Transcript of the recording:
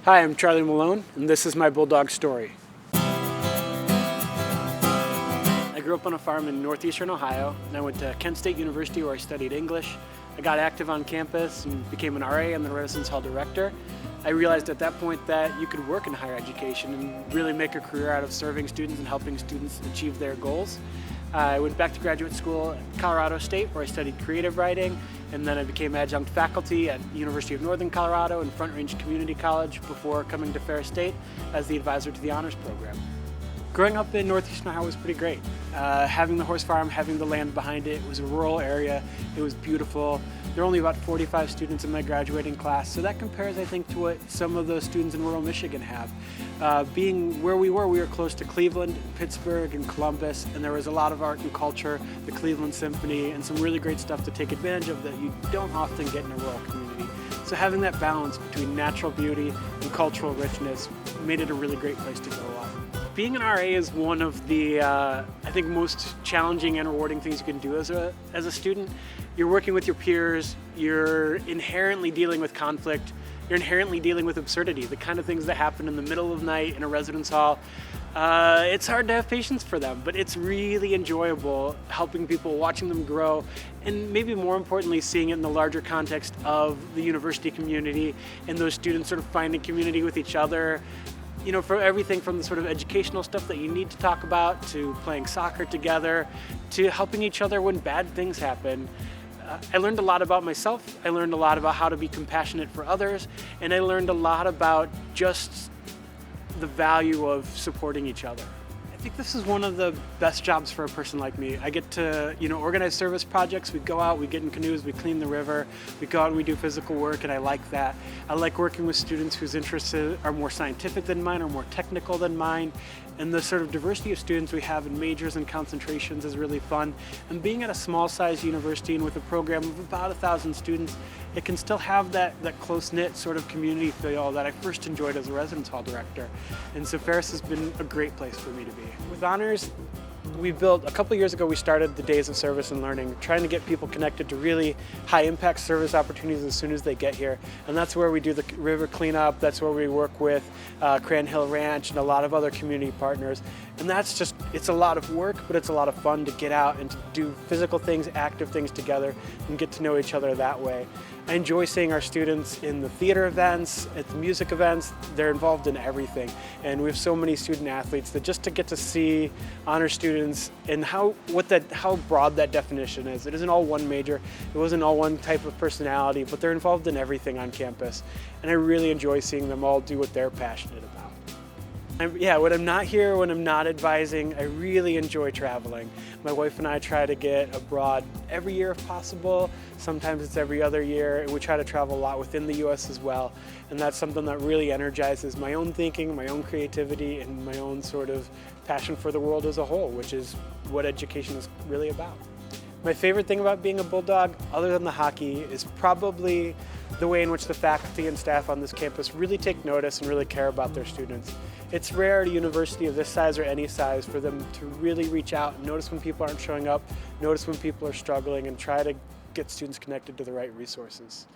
Hi, I'm Charlie Malone, and this is my Bulldog story. I grew up on a farm in northeastern Ohio, and I went to Kent State University where I studied English. I got active on campus and became an RA and the residence hall director. I realized at that point that you could work in higher education and really make a career out of serving students and helping students achieve their goals. I went back to graduate school at Colorado State where I studied creative writing, and then I became adjunct faculty at the University of Northern Colorado and Front Range Community College before coming to Ferris State as the advisor to the honors program. Growing up in northeastern Ohio was pretty great. Having the horse farm, having the land behind it, was a rural area, it was beautiful. There were only about 45 students in my graduating class, so that compares, I think, to what some of those students in rural Michigan have. Being where we were close to Cleveland, Pittsburgh, and Columbus, and there was a lot of art and culture, the Cleveland Symphony, and some really great stuff to take advantage of that you don't often get in a rural community. So having that balance between natural beauty and cultural richness made it a really great place to grow up. Being an RA is one of the, I think, most challenging and rewarding things you can do as a student. You're working with your peers, you're inherently dealing with conflict, you're inherently dealing with absurdity, the kind of things that happen in the middle of the night in a residence hall. It's hard to have patience for them, but it's really enjoyable helping people, watching them grow, and maybe more importantly, seeing it in the larger context of the university community and those students sort of finding community with each other. You know, for everything from the sort of educational stuff that you need to talk about, to playing soccer together, to helping each other when bad things happen. I learned a lot about myself, I learned a lot about how to be compassionate for others, and I learned a lot about just the value of supporting each other. I think this is one of the best jobs for a person like me. I get to, organize service projects. We go out, we get in canoes, we clean the river, we go out and we do physical work, and I like that. I like working with students whose interests are more scientific than mine or more technical than mine. And the sort of diversity of students we have in majors and concentrations is really fun. And being at a small-sized university and with a program of about 1,000 students, it can still have that close-knit sort of community feel that I first enjoyed as a residence hall director. And so Ferris has been a great place for me to be. With honors, a couple years ago, we started the Days of Service and Learning, trying to get people connected to really high-impact service opportunities as soon as they get here. And that's where we do the river cleanup, that's where we work with Cran Hill Ranch and a lot of other community partners. And it's a lot of work, but it's a lot of fun to get out and to do physical things, active things together, and get to know each other that way. I enjoy seeing our students in the theater events, at the music events. They're involved in everything. And we have so many student athletes that just to get to see honor students and how broad that definition is. It isn't all one major, it wasn't all one type of personality, but they're involved in everything on campus. And I really enjoy seeing them all do what they're passionate about. When I'm not here, when I'm not advising, I really enjoy traveling. My wife and I try to get abroad every year if possible. Sometimes it's every other year, and we try to travel a lot within the US as well. And that's something that really energizes my own thinking, my own creativity, and my own sort of passion for the world as a whole, which is what education is really about. My favorite thing about being a Bulldog, other than the hockey, is probably the way in which the faculty and staff on this campus really take notice and really care about their students. It's rare at a university of this size or any size for them to really reach out and notice when people aren't showing up, notice when people are struggling, and try to get students connected to the right resources.